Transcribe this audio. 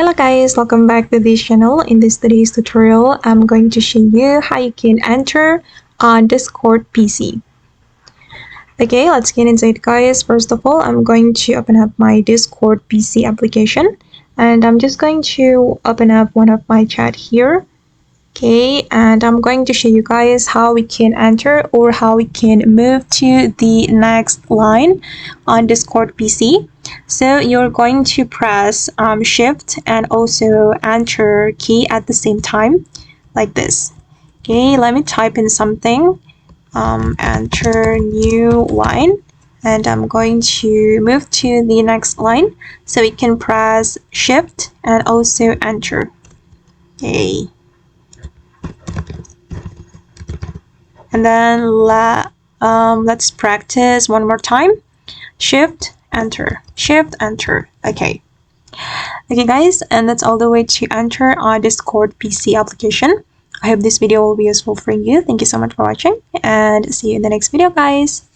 Hello guys, welcome back to this channel. In this today's tutorial, I'm going to show you how you can enter on Discord PC. Okay, let's get into it guys. First of all, I'm going to open up my Discord PC application and I'm just going to open up one of my chat here. Okay, and I'm going to show you guys how we can enter or how we can move to the next line on Discord PC. So you're going to press shift and also enter key at the same time like this. Okay, let me type in something. Enter new line, and I'm going to move to the next line. So we can press shift and also enter. Okay. And then let's practice one more time. Shift, enter, shift, enter. Okay guys, and that's all the way to enter our Discord PC application. I hope this video will be useful for you. Thank you so much for watching and see you in the next video guys.